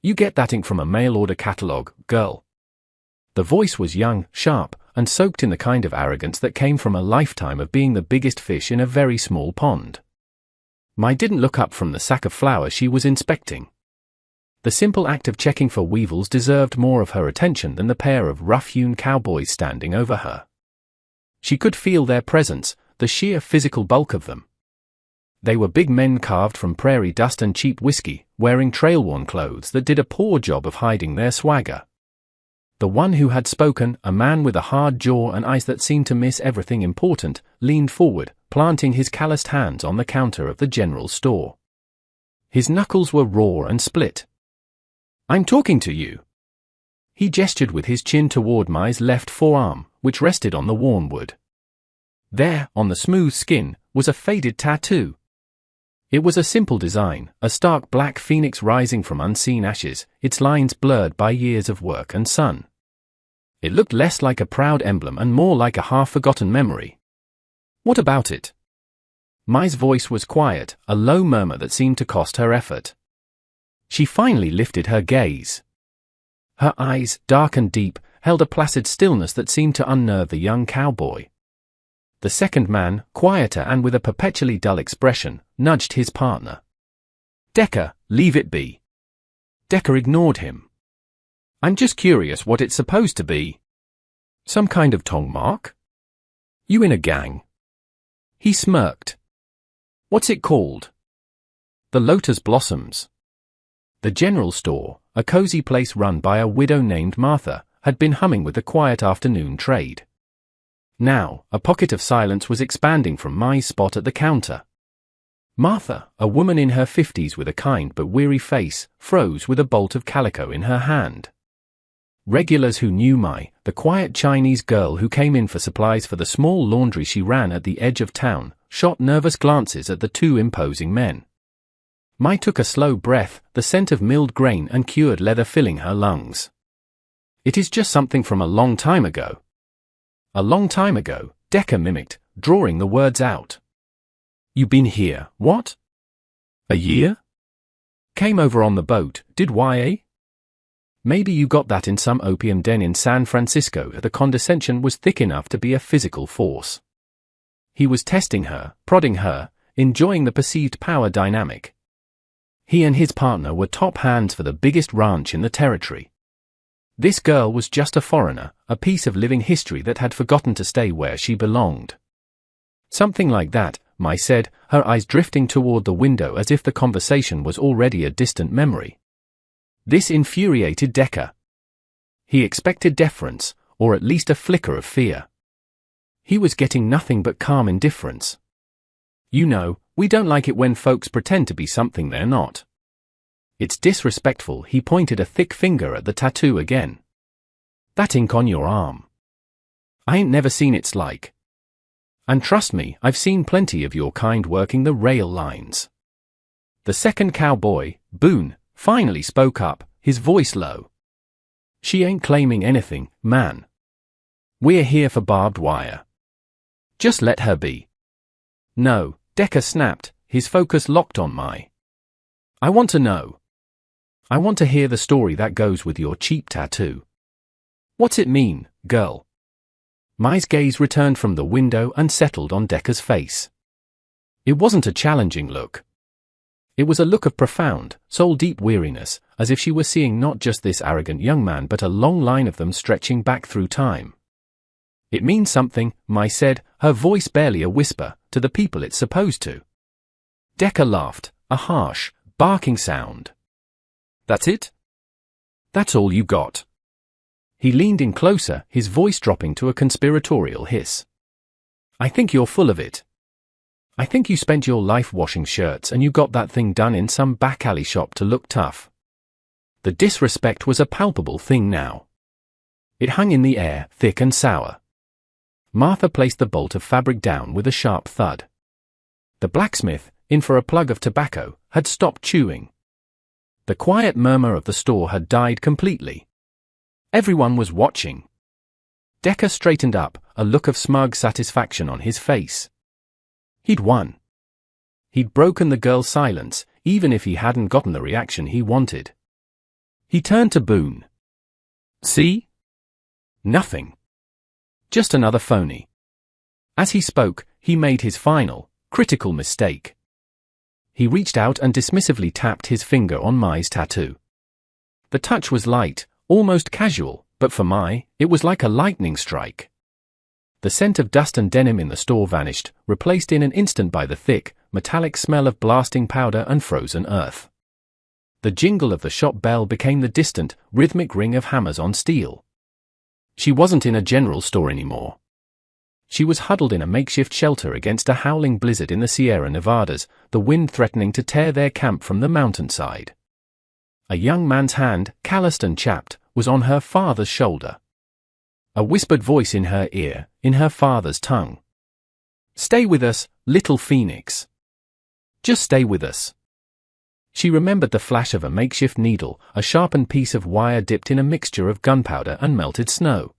You get that ink from a mail-order catalog, girl." The voice was young, sharp, and soaked in the kind of arrogance that came from a lifetime of being the biggest fish in a very small pond. Mai didn't look up from the sack of flour she was inspecting. The simple act of checking for weevils deserved more of her attention than the pair of rough-hewn cowboys standing over her. She could feel their presence, the sheer physical bulk of them. They were big men carved from prairie dust and cheap whiskey, wearing trail-worn clothes that did a poor job of hiding their swagger. The one who had spoken, a man with a hard jaw and eyes that seemed to miss everything important, leaned forward, planting his calloused hands on the counter of the general store. His knuckles were raw and split. "I'm talking to you." He gestured with his chin toward Mai's left forearm, which rested on the worn wood. There, on the smooth skin, was a faded tattoo. It was a simple design, a stark black phoenix rising from unseen ashes, its lines blurred by years of work and sun. It looked less like a proud emblem and more like a half-forgotten memory. "What about it?" Mai's voice was quiet, a low murmur that seemed to cost her effort. She finally lifted her gaze. Her eyes, dark and deep, held a placid stillness that seemed to unnerve the young cowboy. The second man, quieter and with a perpetually dull expression, nudged his partner. "Decker, leave it be." Decker ignored him. "I'm just curious what it's supposed to be. Some kind of tongue mark? You in a gang?" He smirked. "What's it called?" "The Lotus Blossoms." The general store, a cozy place run by a widow named Martha, had been humming with the quiet afternoon trade. Now, a pocket of silence was expanding from Mai's spot at the counter. Martha, a woman in her 50s with a kind but weary face, froze with a bolt of calico in her hand. Regulars who knew Mai, the quiet Chinese girl who came in for supplies for the small laundry she ran at the edge of town, shot nervous glances at the two imposing men. Mai took a slow breath, the scent of milled grain and cured leather filling her lungs. "It is just something from a long time ago." "A long time ago," Decker mimicked, drawing the words out. "You been here, what? A year? Came over on the boat, did YA? Maybe you got that in some opium den in San Francisco. The condescension was thick enough to be a physical force. He was testing her, prodding her, enjoying the perceived power dynamic. He and his partner were top hands for the biggest ranch in the territory. This girl was just a foreigner, a piece of living history that had forgotten to stay where she belonged. "Something like that," Mai said, her eyes drifting toward the window as if the conversation was already a distant memory. This infuriated Decker. He expected deference, or at least a flicker of fear. He was getting nothing but calm indifference. "You know, we don't like it when folks pretend to be something they're not. It's disrespectful." He pointed a thick finger at the tattoo again. "That ink on your arm. I ain't never seen its like. And trust me, I've seen plenty of your kind working the rail lines." The second cowboy, Boone, finally spoke up, his voice low. "She ain't claiming anything, man. We're here for barbed wire. Just let her be." "No," Decker snapped, his focus locked on Mai. "I want to know. I want to hear the story that goes with your cheap tattoo. What's it mean, girl?" Mai's gaze returned from the window and settled on Decker's face. It wasn't a challenging look. It was a look of profound, soul-deep weariness, as if she were seeing not just this arrogant young man but a long line of them stretching back through time. "It means something," Mai said, her voice barely a whisper, "to the people it's supposed to." Decker laughed, a harsh, barking sound. "That's it? That's all you got?" He leaned in closer, his voice dropping to a conspiratorial hiss. "I think you're full of it. I think you spent your life washing shirts and you got that thing done in some back alley shop to look tough." The disrespect was a palpable thing now. It hung in the air, thick and sour. Martha placed the bolt of fabric down with a sharp thud. The blacksmith, in for a plug of tobacco, had stopped chewing. The quiet murmur of the store had died completely. Everyone was watching. Decker straightened up, a look of smug satisfaction on his face. He'd won. He'd broken the girl's silence, even if he hadn't gotten the reaction he wanted. He turned to Boone. See? Nothing. Just another phony. As he spoke, he made his final, critical mistake. He reached out and dismissively tapped his finger on Mai's tattoo. The touch was light, almost casual, but for Mai, it was like a lightning strike. The scent of dust and denim in the store vanished, replaced in an instant by the thick, metallic smell of blasting powder and frozen earth. The jingle of the shop bell became the distant, rhythmic ring of hammers on steel. She wasn't in a general store anymore. She was huddled in a makeshift shelter against a howling blizzard in the Sierra Nevadas, the wind threatening to tear their camp from the mountainside. A young man's hand, calloused and chapped, was on her father's shoulder. A whispered voice in her ear, in her father's tongue. "Stay with us, little Phoenix. Just stay with us." She remembered the flash of a makeshift needle, a sharpened piece of wire dipped in a mixture of gunpowder and melted snow.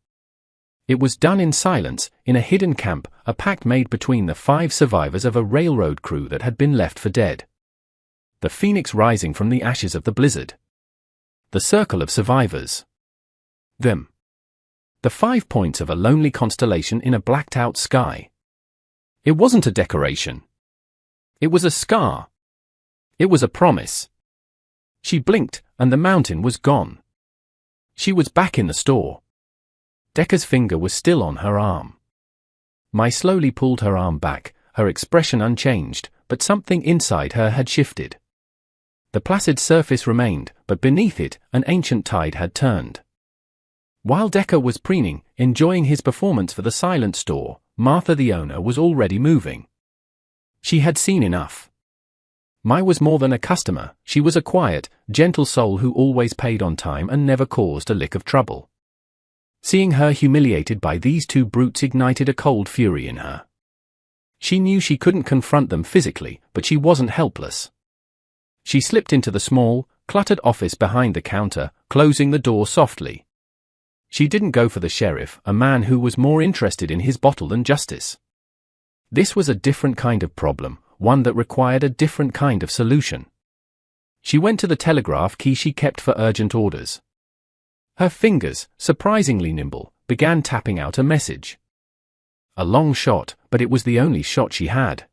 It was done in silence, in a hidden camp, a pact made between the 5 survivors of a railroad crew that had been left for dead. The phoenix rising from the ashes of the blizzard. The circle of survivors. Them. The 5 points of a lonely constellation in a blacked-out sky. It wasn't a decoration. It was a scar. It was a promise. She blinked, and the mountain was gone. She was back in the store. Decca's finger was still on her arm. Mai slowly pulled her arm back, her expression unchanged, but something inside her had shifted. The placid surface remained, but beneath it, an ancient tide had turned. While Decca was preening, enjoying his performance for the silent store, Martha the owner was already moving. She had seen enough. Mai was more than a customer, she was a quiet, gentle soul who always paid on time and never caused a lick of trouble. Seeing her humiliated by these 2 brutes ignited a cold fury in her. She knew she couldn't confront them physically, but she wasn't helpless. She slipped into the small, cluttered office behind the counter, closing the door softly. She didn't go for the sheriff, a man who was more interested in his bottle than justice. This was a different kind of problem, one that required a different kind of solution. She went to the telegraph key she kept for urgent orders. Her fingers, surprisingly nimble, began tapping out a message. A long shot, but it was the only shot she had.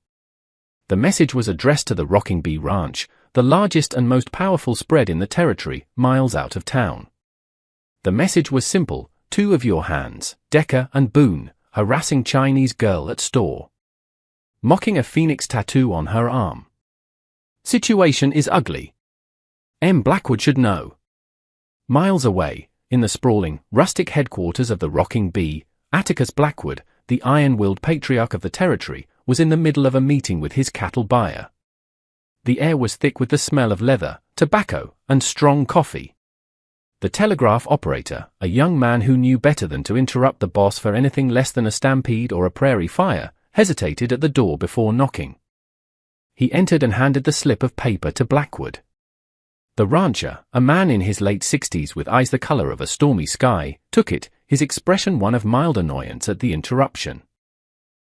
The message was addressed to the Rocking Bee Ranch, the largest and most powerful spread in the territory, miles out of town. The message was simple: 2 of your hands, Decca and Boone, harassing Chinese girl at store. Mocking a phoenix tattoo on her arm. Situation is ugly. M. Blackwood should know. Miles away, in the sprawling, rustic headquarters of the Rocking Bee, Atticus Blackwood, the iron-willed patriarch of the territory, was in the middle of a meeting with his cattle buyer. The air was thick with the smell of leather, tobacco, and strong coffee. The telegraph operator, a young man who knew better than to interrupt the boss for anything less than a stampede or a prairie fire, hesitated at the door before knocking. He entered and handed the slip of paper to Blackwood. The rancher, a man in his late 60s with eyes the color of a stormy sky, took it, his expression one of mild annoyance at the interruption.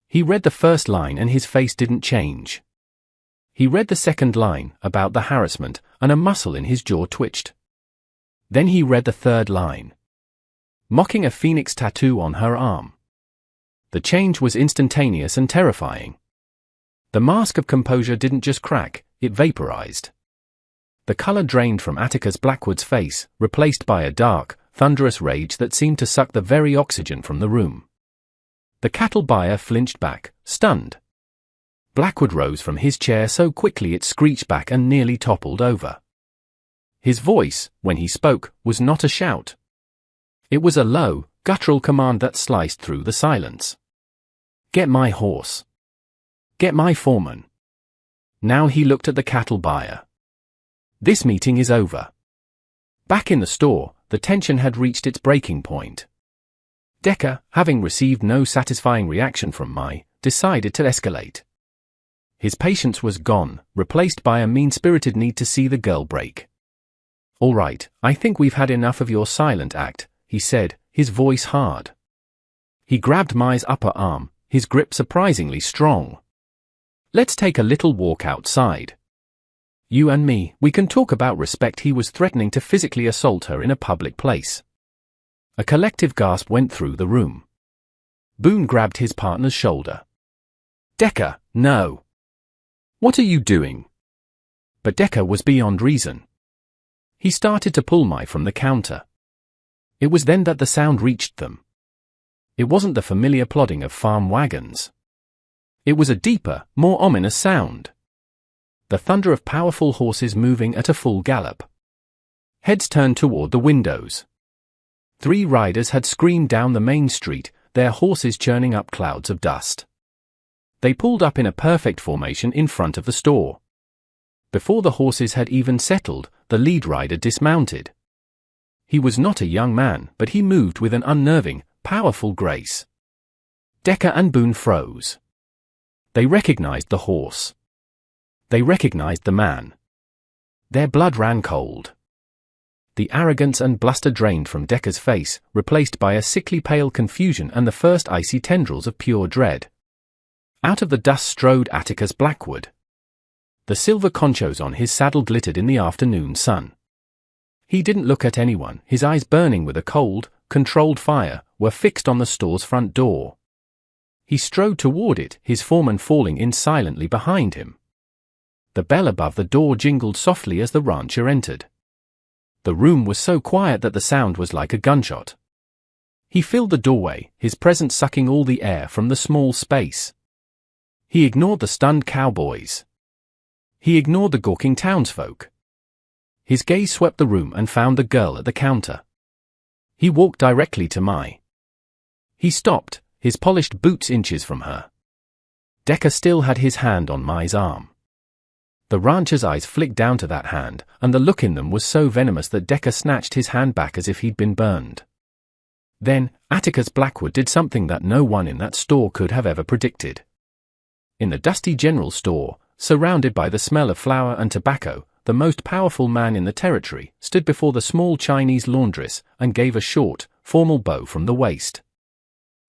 He read the first line and his face didn't change. He read the second line, about the harassment, and a muscle in his jaw twitched. Then he read the third line. Mocking a phoenix tattoo on her arm. The change was instantaneous and terrifying. The mask of composure didn't just crack, it vaporized. The color drained from Atticus Blackwood's face, replaced by a dark, thunderous rage that seemed to suck the very oxygen from the room. The cattle buyer flinched back, stunned. Blackwood rose from his chair so quickly it screeched back and nearly toppled over. His voice, when he spoke, was not a shout. It was a low, guttural command that sliced through the silence. Get my horse. Get my foreman. Now he looked at the cattle buyer. This meeting is over. Back in the store, the tension had reached its breaking point. Decca, having received no satisfying reaction from Mai, decided to escalate. His patience was gone, replaced by a mean-spirited need to see the girl break. All right, I think we've had enough of your silent act, he said, his voice hard. He grabbed Mai's upper arm, his grip surprisingly strong. Let's take a little walk outside. You and me, we can talk about respect. He was threatening to physically assault her in a public place. A collective gasp went through the room. Boone grabbed his partner's shoulder. Decker, no. What are you doing? But Decker was beyond reason. He started to pull Mai from the counter. It was then that the sound reached them. It wasn't the familiar plodding of farm wagons. It was a deeper, more ominous sound. The thunder of powerful horses moving at a full gallop. Heads turned toward the windows. 3 riders had screamed down the main street, their horses churning up clouds of dust. They pulled up in a perfect formation in front of the store. Before the horses had even settled, the lead rider dismounted. He was not a young man, but he moved with an unnerving, powerful grace. Decker and Boone froze. They recognized the horse. They recognized the man. Their blood ran cold. The arrogance and bluster drained from Decker's face, replaced by a sickly pale confusion and the first icy tendrils of pure dread. Out of the dust strode Atticus Blackwood. The silver conchos on his saddle glittered in the afternoon sun. He didn't look at anyone. His eyes, burning with a cold, controlled fire, were fixed on the store's front door. He strode toward it, his foreman falling in silently behind him. The bell above the door jingled softly as the rancher entered. The room was so quiet that the sound was like a gunshot. He filled the doorway, his presence sucking all the air from the small space. He ignored the stunned cowboys. He ignored the gawking townsfolk. His gaze swept the room and found the girl at the counter. He walked directly to Mai. He stopped, his polished boots inches from her. Decker still had his hand on Mai's arm. The rancher's eyes flicked down to that hand, and the look in them was so venomous that Decker snatched his hand back as if he'd been burned. Then, Atticus Blackwood did something that no one in that store could have ever predicted. In the dusty general store, surrounded by the smell of flour and tobacco, the most powerful man in the territory stood before the small Chinese laundress and gave a short, formal bow from the waist.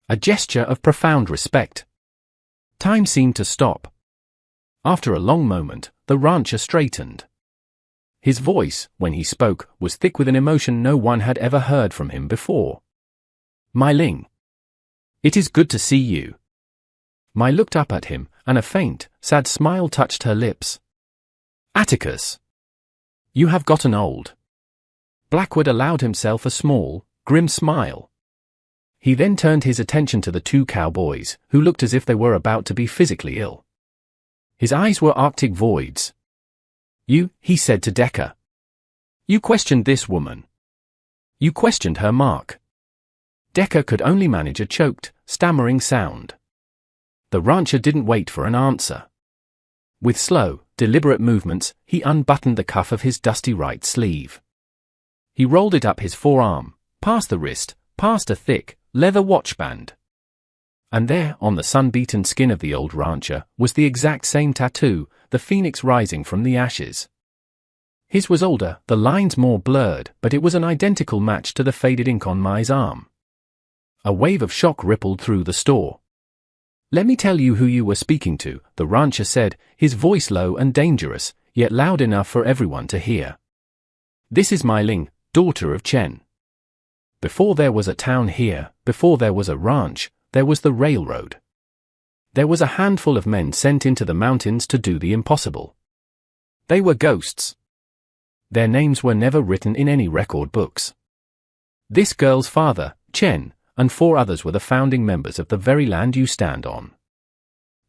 A gesture of profound respect. Time seemed to stop. After a long moment, the rancher straightened. His voice, when he spoke, was thick with an emotion no one had ever heard from him before. Mai Ling. It is good to see you. Mai looked up at him, and a faint, sad smile touched her lips. Atticus. You have gotten old. Blackwood allowed himself a small, grim smile. He then turned his attention to the 2 cowboys, who looked as if they were about to be physically ill. His eyes were arctic voids. You, he said to Decker. You questioned this woman. You questioned her, Mark. Decker could only manage a choked, stammering sound. The rancher didn't wait for an answer. With slow, deliberate movements, he unbuttoned the cuff of his dusty right sleeve. He rolled it up his forearm, past the wrist, past a thick, leather watchband. And there, on the sun-beaten skin of the old rancher, was the exact same tattoo, the phoenix rising from the ashes. His was older, the lines more blurred, but it was an identical match to the faded ink on Mai's arm. A wave of shock rippled through the store. Let me tell you who you were speaking to, the rancher said, his voice low and dangerous, yet loud enough for everyone to hear. This is Mai Ling, daughter of Chen. Before there was a town here, before there was a ranch, there was the railroad. There was a handful of men sent into the mountains to do the impossible. They were ghosts. Their names were never written in any record books. This girl's father, Chen, and 4 others were the founding members of the very land you stand on.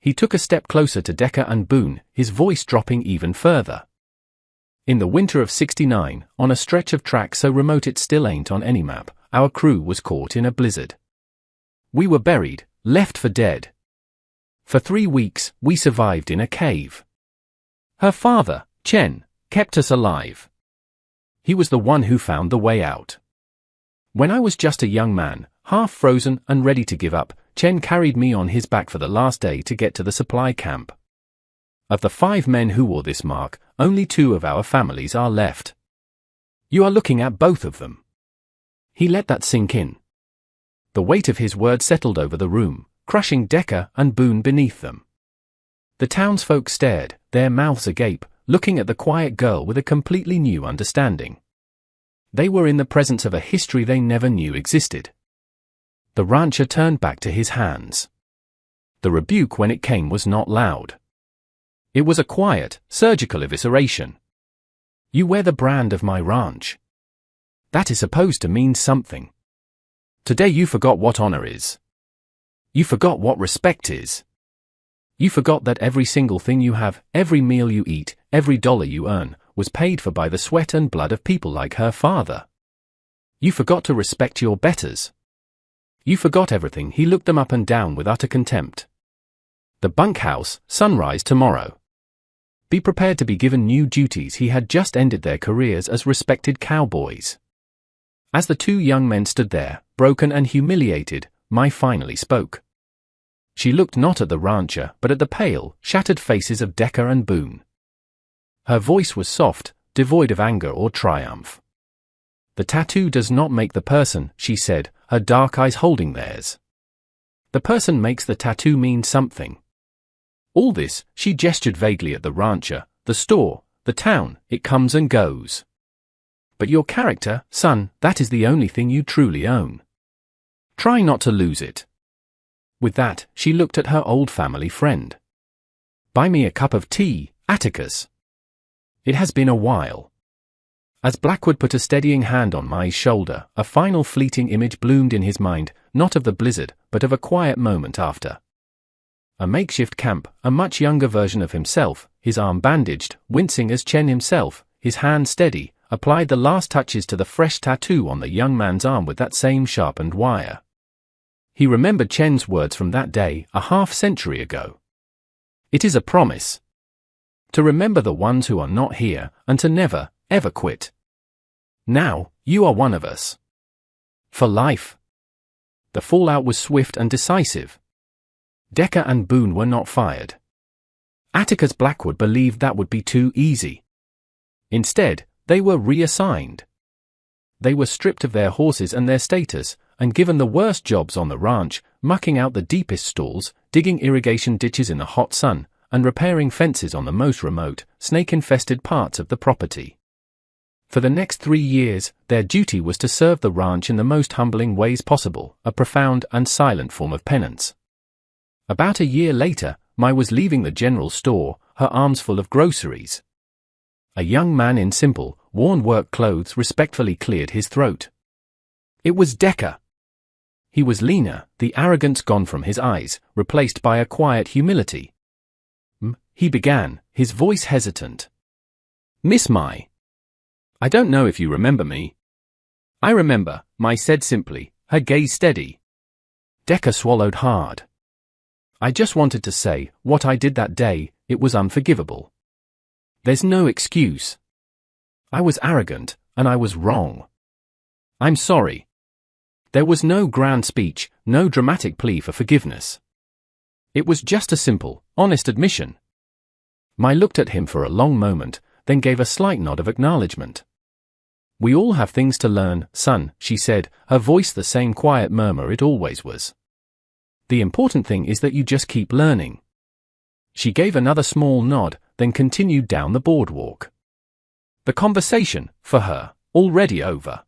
He took a step closer to Decker and Boone, his voice dropping even further. In the winter of '69, on a stretch of track so remote it still ain't on any map, our crew was caught in a blizzard. We were buried, left for dead. For 3 weeks, we survived in a cave. Her father, Chen, kept us alive. He was the one who found the way out. When I was just a young man, half frozen and ready to give up, Chen carried me on his back for the last day to get to the supply camp. Of the 5 men who wore this mark, only 2 of our families are left. You are looking at both of them. He let that sink in. The weight of his words settled over the room, crushing Decker and Boone beneath them. The townsfolk stared, their mouths agape, looking at the quiet girl with a completely new understanding. They were in the presence of a history they never knew existed. The rancher turned back to his hands. The rebuke when it came was not loud. It was a quiet, surgical evisceration. You wear the brand of my ranch. That is supposed to mean something. Today you forgot what honor is. You forgot what respect is. You forgot that every single thing you have, every meal you eat, every dollar you earn, was paid for by the sweat and blood of people like her father. You forgot to respect your betters. You forgot everything. He looked them up and down with utter contempt. The bunkhouse, sunrise tomorrow. Be prepared to be given new duties. He had just ended their careers as respected cowboys. As the two young men stood there, broken and humiliated, Mai finally spoke. She looked not at the rancher but at the pale, shattered faces of Decker and Boone. Her voice was soft, devoid of anger or triumph. The tattoo does not make the person, she said, her dark eyes holding theirs. The person makes the tattoo mean something. All this, she gestured vaguely at the rancher, the store, the town, it comes and goes. But your character, son, that is the only thing you truly own. Try not to lose it. With that, she looked at her old family friend. Buy me a cup of tea, Atticus. It has been a while. As Blackwood put a steadying hand on Mai's shoulder, a final fleeting image bloomed in his mind, not of the blizzard, but of a quiet moment after. A makeshift camp, a much younger version of himself, his arm bandaged, wincing as Chen himself, his hand steady, applied the last touches to the fresh tattoo on the young man's arm with that same sharpened wire. He remembered Chen's words from that day, a half-century ago. It is a promise. To remember the ones who are not here, and to never, ever quit. Now, you are one of us. For life. The fallout was swift and decisive. Decker and Boone were not fired. Atticus Blackwood believed that would be too easy. Instead, they were reassigned. They were stripped of their horses and their status, and given the worst jobs on the ranch, mucking out the deepest stalls, digging irrigation ditches in the hot sun, and repairing fences on the most remote, snake-infested parts of the property. For the next 3 years, their duty was to serve the ranch in the most humbling ways possible, a profound and silent form of penance. About a year later, Mai was leaving the general store, her arms full of groceries. A young man in simple, worn work clothes respectfully cleared his throat. It was Decker. He was leaner, the arrogance gone from his eyes, replaced by a quiet humility. He began, his voice hesitant. Miss Mai. I don't know if you remember me. I remember, Mai said simply, her gaze steady. Decker swallowed hard. I just wanted to say, what I did that day, it was unforgivable. There's no excuse. I was arrogant, and I was wrong. I'm sorry. There was no grand speech, no dramatic plea for forgiveness. It was just a simple, honest admission. Mai looked at him for a long moment, then gave a slight nod of acknowledgement. We all have things to learn, son, she said, her voice the same quiet murmur it always was. The important thing is that you just keep learning. She gave another small nod, then continued down the boardwalk. The conversation, for her, already over.